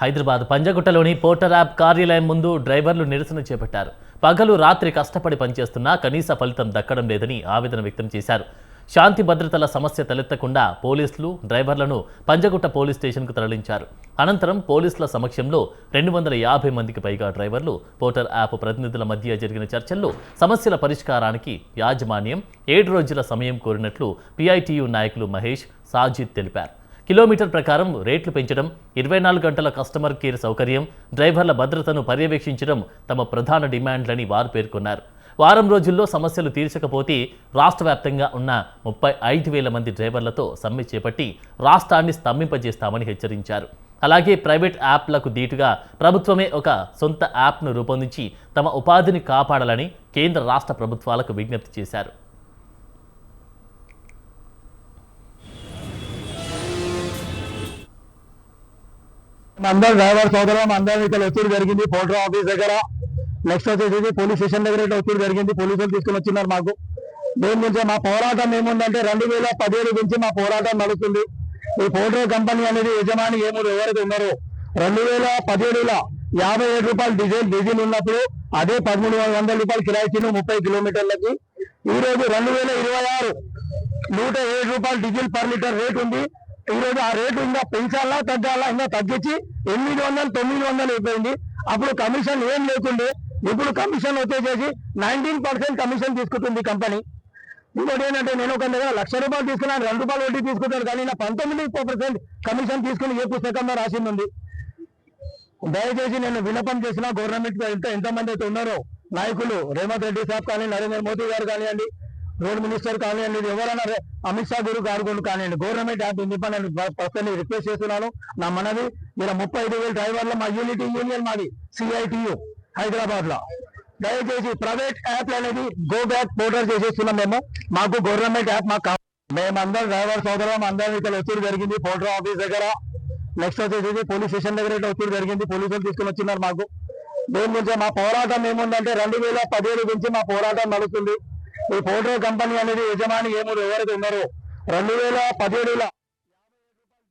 Hyderabad పంజగుట్టలోని Porter app కార్యాలయం ముందు డ్రైవర్లు నిరసన చేపట్టారు. పగలు రాత్రి కష్టపడి పనిచేస్తున్నా కనీస ఫలితం దక్కడం లేదని ఆవేదన వ్యక్తం చేశారు. శాంతి భద్రతల సమస్య తలెత్తకుండా పోలీసులు డ్రైవర్లను పంజగుట్ట పోలీస్ స్టేషన్కు తరలించారు. అనంతరం పోలీసుల సమక్షంలో 250 మందికి పైగా డ్రైవర్లు పోర్టర్ యాప్ ప్రతినిధుల మధ్య జరిగిన చర్చల్లో సమస్యల పరిష్కారానికి యాజమాన్యం 7 రోజుల సమయం కోరినట్లు PITU నాయకులు మహేష్, సాజిద్ తెలిపారు. కిలోమీటర్ ప్రకారం రేట్లు పెంచడం, 24 గంటల కస్టమర్ కేర్ సౌకర్యం, డ్రైవర్ల భద్రతను పర్యవేక్షించడం తమ ప్రధాన డిమాండ్లని వారు పేర్కొన్నారు. వారం రోజుల్లో సమస్యలు తీర్చకపోతే రాష్ట్ర వ్యాప్తంగా ఉన్న 35,000 మంది డ్రైవర్లతో సమ్మె చేపట్టి రాష్ట్రాన్ని స్తంభింపజేస్తామని హెచ్చరించారు. అలాగే ప్రైవేట్ యాప్లకు దీటుగా ప్రభుత్వమే ఒక సొంత యాప్ను రూపొందించి తమ ఉపాధిని కాపాడాలని కేంద్ర రాష్ట్ర ప్రభుత్వాలకు విజ్ఞప్తి చేశారు. అందరు డ్రైవర్ సోదరులం అందరం ఇక్కడ వచ్చి జరిగింది పోర్టర్ ఆఫీస్ దగ్గర. నెక్స్ట్ వచ్చేసి పోలీస్ స్టేషన్ దగ్గర వచ్చి జరిగింది. పోలీసులు తీసుకుని వచ్చినారు. మాకు దేని నుంచి మా పోరాటం ఏముందంటే 2017 నుంచి మా పోరాటం నడుస్తుంది. ఈ పోర్టర్ కంపెనీ అనేది యజమాని ఎవరైతే ఉన్నారో 2017లో 57 రూపాయలు డీజిల్ ఉన్నప్పుడు అదే 1300 రూపాయలు కిరాయి ఇచ్చిన 30 కిలోమీటర్లకి. ఈ రోజు 2026 107 రూపాయలు డీజిల్ పర్ లీటర్ రేట్ ఉంది. ఈ రోజు ఆ రేటు ఇంకా పెంచాలా తగ్గాలా, ఇంకా తగ్గించి 800 900 అయిపోయింది. అప్పుడు కమిషన్ ఏం లేకుండే, ఇప్పుడు కమిషన్ వచ్చేసేసి 19% కమిషన్ తీసుకుంటుంది కంపెనీ. ఇంకోటి ఏంటంటే నేను ఒక దగ్గర 1,00,000 రూపాయలు తీసుకున్నాను, 2 రూపాయలు వడ్డీ తీసుకుంటాను, కానీ నా 19% కమిషన్ తీసుకుని ఏ పుస్తకంలో రాసింది ఉంది. దయచేసి నేను విన్నపం చేసిన గవర్నమెంట్ ఎంతమంది అయితే ఉన్నారో నాయకులు, రేవంత్ రెడ్డి సాబ్ కానీ, నరేంద్ర మోదీ గారు కానివ్వండి, రోడ్ మినిస్టర్ కానివ్వండి, ఎవరైనా అమిత్ షా గురు గారు కానివ్వండి, government app independent person request చేస్తున్నాను. నా మనది మీరు 35,000 డ్రైవర్లు మా యూనియన్ మాది CITU హైదరాబాద్ లో. దయచేసి ప్రైవేట్ యాప్ అనేది గో బ్యాక్ పోర్టర్ చేసేస్తున్నాం. మాకు గవర్నమెంట్ యాప్ మాకు కావాలి. మేమందరం డ్రైవర్ సోదరులం అందరం ఇక్కడ వచ్చి జరిగింది పోర్టర్ ఆఫీస్ దగ్గర. నెక్స్ట్ వచ్చేసి పోలీస్ స్టేషన్ దగ్గర వచ్చి జరిగింది. పోలీసులు తీసుకుని వచ్చినారు. మాకు దేని నుంచి మా పోరాటం ఏముందంటే 2017 నుంచి మా పోరాటం నడుస్తుంది. ఈ పోర్టర్ కంపెనీ అనేది యజమాని ఎవరైతే ఉన్నారో 2017లో